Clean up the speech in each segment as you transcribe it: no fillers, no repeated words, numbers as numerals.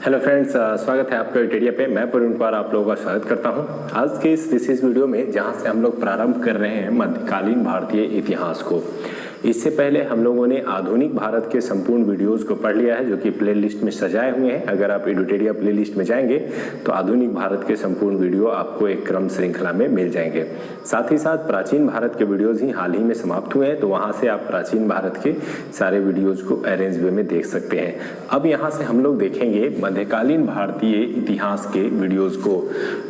Hello friends, स्वागत है आपका टेडिया पे। मैं प्रवीण कुमार आप लोगों का स्वागत करता हूं आज के इस विशेष वीडियो में, जहां से हम लोग प्रारंभ कर रहे हैं मध्यकालीन भारतीय इतिहास को। इससे पहले हम लोगों ने आधुनिक भारत के संपूर्ण वीडियोस को पढ़ लिया है, जो कि प्लेलिस्ट में सजाए हुए हैं। अगर आप एडुटेरिया प्लेलिस्ट में जाएंगे तो आधुनिक भारत के संपूर्ण वीडियो आपको एक क्रम श्रृंखला में मिल जाएंगे। साथ ही साथ प्राचीन भारत के वीडियोज ही हाल ही में समाप्त हुए हैं, तो वहां से आप प्राचीन भारत के सारे वीडियोज को अरेंज वे में देख सकते हैं। अब यहाँ से हम लोग देखेंगे मध्यकालीन भारतीय इतिहास के वीडियोज को।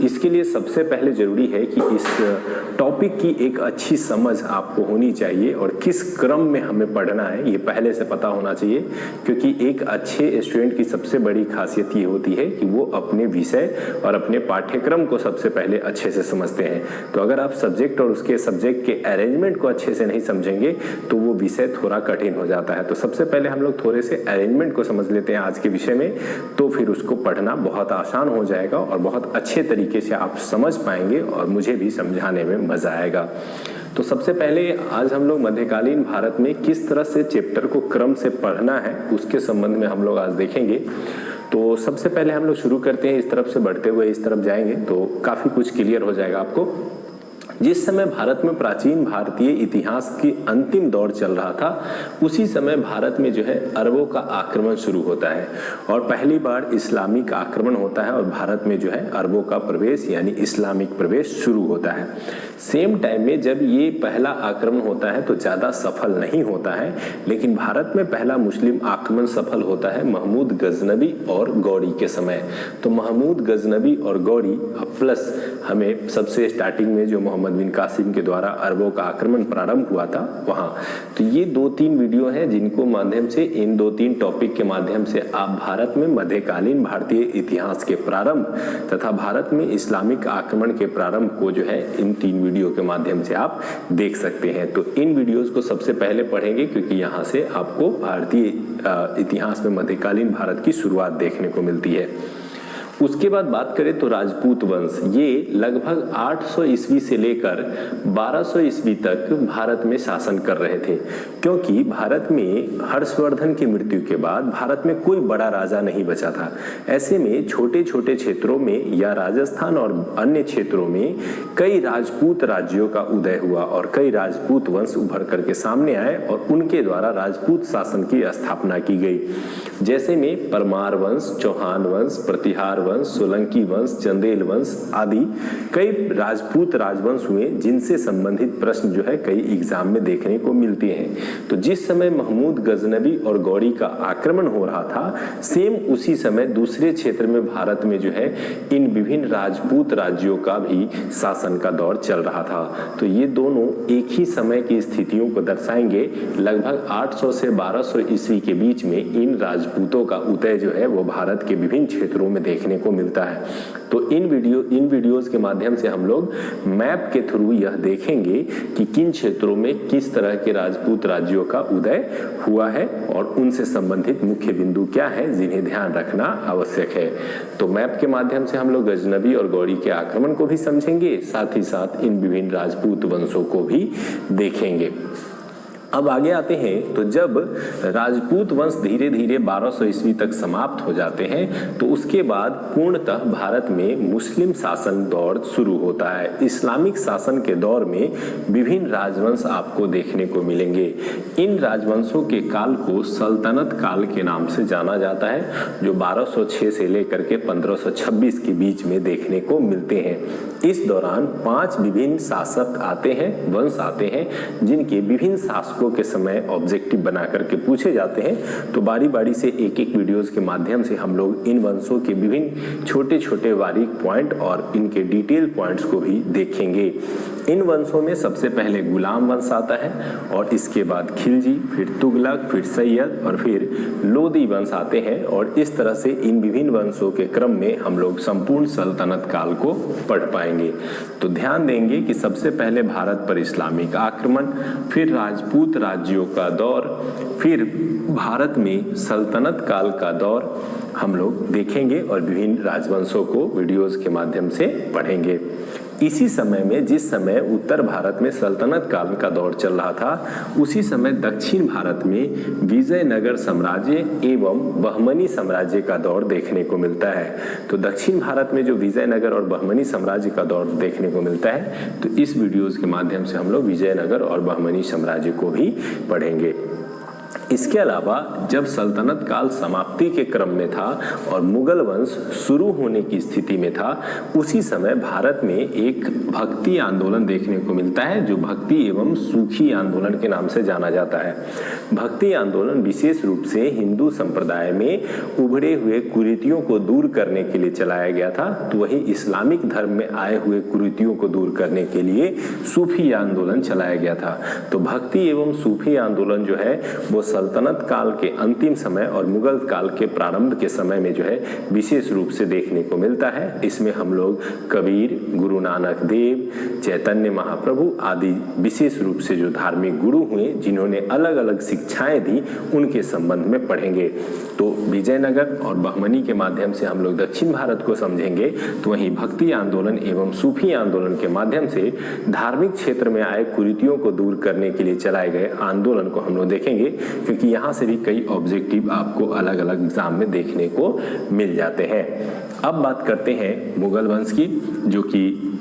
इसके लिए सबसे पहले जरूरी है कि इस टॉपिक की एक अच्छी समझ आपको होनी चाहिए और किस क्रम में हमें पढ़ना है ये पहले से पता होना चाहिए, क्योंकि एक अच्छे स्टूडेंट की सबसे बड़ी खासियत ये होती है कि वो अपने विषय और अपने पाठ्यक्रम को सबसे पहले अच्छे से समझते हैं। तो अगर आप सब्जेक्ट और उसके सब्जेक्ट के अरेंजमेंट को अच्छे से नहीं समझेंगे तो वो विषय थोड़ा कठिन हो जाता है। तो सबसे पहले हम लोग थोड़े से अरेंजमेंट को समझ लेते हैं आज के विषय में, तो फिर उसको पढ़ना बहुत आसान हो जाएगा और बहुत अच्छे तरीके से आप समझ पाएंगे और मुझे भी समझाने में मजा आएगा। तो सबसे पहले आज हम लोग मध्यकालीन भारत में किस तरह से चैप्टर को क्रम से पढ़ना है उसके संबंध में हम लोग आज देखेंगे। तो सबसे पहले हम लोग शुरू करते हैं, इस तरफ से बढ़ते हुए इस तरफ जाएंगे तो काफी कुछ क्लियर हो जाएगा आपको। जिस समय भारत में प्राचीन भारतीय इतिहास की अंतिम दौर चल रहा था, उसी समय भारत में जो है अरबों का आक्रमण शुरू होता है और पहली बार इस्लामिक आक्रमण होता है और भारत में जो है अरबों का प्रवेश यानी इस्लामिक प्रवेश शुरू होता है। सेम टाइम में जब ये पहला आक्रमण होता है तो ज़्यादा सफल नहीं होता है, लेकिन भारत में पहला मुस्लिम आक्रमण सफल होता है महमूद गजनबी और गौरी के समय। तो महमूद गजनबी और गौरी प्लस हमें सबसे स्टार्टिंग में जो मोहम्मद बिन कासिम के द्वारा अरबों का आक्रमण प्रारंभ हुआ था वहां। तो ये 2-3 वीडियो हैं जिनको माध्यम से, इन 2-3 टॉपिक के माध्यम से आप भारत में मध्यकालीन भारतीय इतिहास के प्रारंभ तथा भारत में इस्लामिक आक्रमण के प्रारंभ को जो है इन 3 वीडियो के माध्यम से आप देख सकते हैं। तो इन वीडियोस को सबसे पहले पढ़ेंगे क्योंकि यहाँ से आपको भारतीय इतिहास में मध्यकालीन भारत की शुरुआत देखने को मिलती है। उसके बाद बात करें तो राजपूत वंश, ये लगभग 800 ईस्वी से लेकर 1200 ईस्वी तक भारत में शासन कर रहे थे, क्योंकि भारत में हर्षवर्धन की मृत्यु के बाद भारत में कोई बड़ा राजा नहीं बचा था। ऐसे में छोटे छोटे क्षेत्रों में या राजस्थान और अन्य क्षेत्रों में कई राजपूत राज्यों का उदय हुआ और कई राजपूत वंश उभर करके सामने आए और उनके द्वारा राजपूत शासन की स्थापना की गई। जैसे में परमार वंश, चौहान वंश, प्रतिहार वंश, सोलंकी वंश, चंदेल वंश आदि कई राजपूत राजवंश हुए जिनसे संबंधित प्रश्न जो है कई एग्जाम में देखने को मिलते हैं। तो जिस समय महमूद गजनबी और गौरी का आक्रमण हो रहा था, सेम उसी समय दूसरे क्षेत्र में भारत में जो है इन विभिन्न राजपूत राज्यों का भी शासन का दौर चल रहा था। तो ये दोनों एक ही समय की स्थितियों को दर्शाएंगे। लगभग 800 से 1200 ईस्वी के बीच में इन राजपूतों का उदय जो है वो भारत के विभिन्न क्षेत्रों में देखने को मिलता है। तो इन वीडियोस के माध्यम से हम लोग मैप के थ्रू यह देखेंगे कि किन क्षेत्रों में किस तरह के राजपूत राज्यों का उदय हुआ है और उनसे संबंधित मुख्य बिंदु क्या है जिन्हें ध्यान रखना आवश्यक है। तो मैप के माध्यम से हम लोग गजनबी और गौरी के आक्रमण को भी समझेंगे, साथ ही साथ इन विभिन्न राजपूत वंशों को भी देखेंगे। अब आगे आते हैं तो जब राजपूत वंश धीरे धीरे 1200 ईस्वी तक समाप्त हो जाते हैं तो उसके बाद पूर्णतः भारत में मुस्लिम शासन दौर शुरू होता है। इस्लामिक शासन के दौर में विभिन्न राजवंश आपको देखने को मिलेंगे। इन राजवंशों के काल को सल्तनत काल के नाम से जाना जाता है, जो 1206 से लेकर के 1526 के बीच में देखने को मिलते हैं। इस दौरान 5 विभिन्न शासक आते हैं, वंश आते हैं, जिनके विभिन्न शासकों के समय ऑब्जेक्टिव बना करके पूछे जाते हैं। तो बारी बारी से एक एक वीडियोस के माध्यम से हम लोग इन वंशों के विभिन्न छोटे छोटे बारीक पॉइंट और इनके डिटेल पॉइंट्स को भी देखेंगे। इन वंशों में सबसे पहले गुलाम वंश आता है और इसके बाद खिलजी, फिर तुगलक, फिर सैयद और फिर लोदी वंश आते हैं। और इस तरह से इन विभिन्न वंशों के क्रम में हम लोग संपूर्ण सल्तनत काल को पढ़ पाएंगे। तो ध्यान देंगे कि सबसे पहले भारत पर इस्लामिक आक्रमण, फिर राजपूत राज्यों का दौर, फिर भारत में सल्तनत काल का दौर हम लोग देखेंगे और विभिन्न राजवंशों को वीडियोस के माध्यम से पढ़ेंगे। इसी समय में, जिस समय उत्तर भारत में सल्तनत काल का दौर चल रहा था, उसी समय दक्षिण भारत में विजयनगर साम्राज्य एवं बहमनी साम्राज्य का दौर देखने को मिलता है। तो दक्षिण भारत में जो विजयनगर और बहमनी साम्राज्य का दौर देखने को मिलता है, तो इस वीडियोस के माध्यम से हम लोग विजयनगर और बहमनी साम्राज्य को भी पढ़ेंगे। इसके अलावा जब सल्तनत काल समाप्ति के क्रम में था और मुगल वंश शुरू होने की स्थिति में था, उसी समय भारत में एक भक्ति आंदोलन देखने को मिलता है जो भक्ति एवं सूफी आंदोलन के नाम से जाना जाता है। भक्ति आंदोलन विशेष रूप से हिंदू संप्रदाय में उभरे हुए कुरीतियों को दूर करने के लिए चलाया गया था। तो वही इस्लामिक धर्म में आए हुए कुरीतियों को दूर करने के लिए सूफी आंदोलन चलाया गया था। तो भक्ति एवं सूफी आंदोलन जो है वो सल्तनत काल के अंतिम समय और मुगल काल के प्रारंभ के समय में जो है विशेष रूप से देखने को मिलता है। इसमें हम लोग कबीर, गुरु नानक देव, चैतन्य महाप्रभु आदि विशेष रूप से जो धार्मिक गुरु हुए जिन्होंने अलग अलग शिक्षाएं दी, उनके संबंध में पढ़ेंगे। तो विजयनगर और बहमनी के माध्यम से हम लोग दक्षिण भारत को समझेंगे, तो वहीं भक्ति आंदोलन एवं सूफी आंदोलन के माध्यम से धार्मिक क्षेत्र में आए कुरीतियों को दूर करने के लिए चलाए गए आंदोलन को हम लोग देखेंगे, क्योंकि यहाँ से भी कई ऑब्जेक्टिव आपको अलग अलग एग्जाम में देखने को मिल जाते हैं। अब बात करते हैं मुगल वंश की, जो कि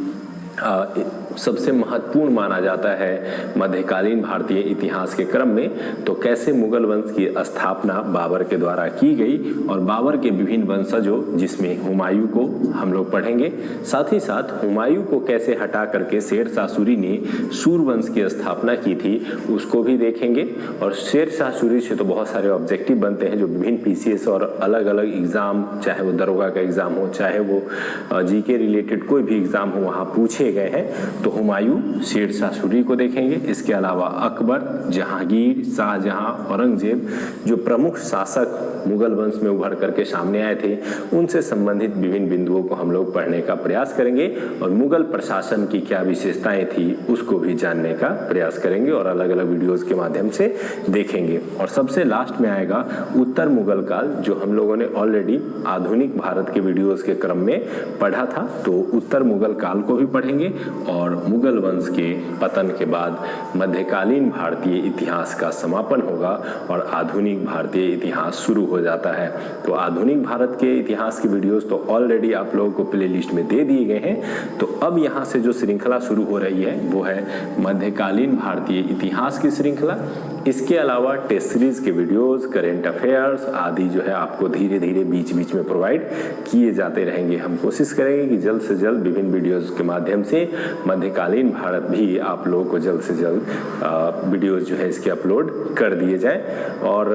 सबसे महत्वपूर्ण माना जाता है मध्यकालीन भारतीय इतिहास के क्रम में। तो कैसे मुगल वंश की स्थापना बाबर के द्वारा की गई और बाबर के विभिन्न वंशजों, जिसमें हुमायूं को हम लोग पढ़ेंगे, साथ ही साथ हुमायूं को कैसे हटा करके शेरशाह सूरी ने सूरवंश की स्थापना की थी उसको भी देखेंगे। और शेरशाह सूरी से तो बहुत सारे ऑब्जेक्टिव बनते हैं जो विभिन्न पीसीएस और अलग अलग एग्जाम, चाहे वो दरोगा का एग्जाम हो, चाहे वो जीके रिलेटेड कोई भी एग्जाम हो, वहाँ पूछे गए हैं। तो हुमायूं, शेरशाह सूरी को देखेंगे। इसके अलावा अकबर, जहांगीर, शाहजहां, औरंगजेब, जो प्रमुख शासक मुगल वंश में उभर करके सामने आए थे, उनसे संबंधित विभिन्न बिंदुओं को हम लोग पढ़ने का प्रयास करेंगे और मुगल प्रशासन की क्या विशेषताएं थी उसको भी जानने का प्रयास करेंगे और अलग अलग वीडियोस के माध्यम से देखेंगे। और सबसे लास्ट में आएगा उत्तर मुगल काल, जो हम लोगों ने ऑलरेडी आधुनिक भारत के वीडियोस के क्रम में पढ़ा था। तो उत्तर मुगल काल को भी पढ़ेंगे और मुगल वंश के पतन के बाद मध्यकालीन भारतीय इतिहास का समापन होगा और आधुनिक भारतीय इतिहास शुरू हो जाता है। तो आधुनिक भारत के इतिहास की वीडियोस तो ऑलरेडी आप लोगों को प्लेलिस्ट में दे दिए गए हैं। तो अब यहाँ से जो श्रृंखला शुरू हो रही है वो है मध्यकालीन भारतीय इतिहास की श्रृंखला। इसके अलावा टेस्ट सीरीज के वीडियोस, करेंट अफेयर्स आदि जो है आपको धीरे धीरे बीच बीच में प्रोवाइड किए जाते रहेंगे। हम कोशिश करेंगे कि जल्द से जल्द विभिन्न वीडियोस के माध्यम से मध्यकालीन भारत भी आप लोगों को जल्द से जल्द वीडियोस जो है इसके अपलोड कर दिए जाए। और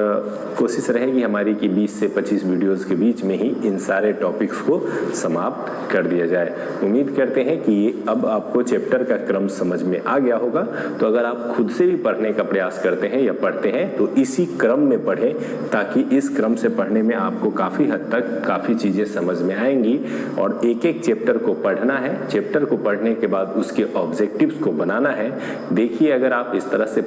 कोशिश रहेगी हमारी कि 20 से 25 वीडियोस के बीच में ही इन सारे टॉपिक्स को समाप्त कर दिया जाए। उम्मीद करते हैं कि अब आपको चैप्टर का क्रम समझ में आ गया होगा। तो अगर आप खुद से भी पढ़ने का प्रयास करते हैं या पढ़ते हैं तो इसी क्रम में पढ़ें, ताकि इस क्रम से पढ़ने में आपको काफ़ी हद तक काफ़ी चीज़ें समझ में आएंगी। और एक एक चैप्टर को पढ़ना है, चैप्टर को पढ़ने के बाद उसके ऑब्जेक्टिव्स को बनाना है। देखिए, अगर आप इस तरह से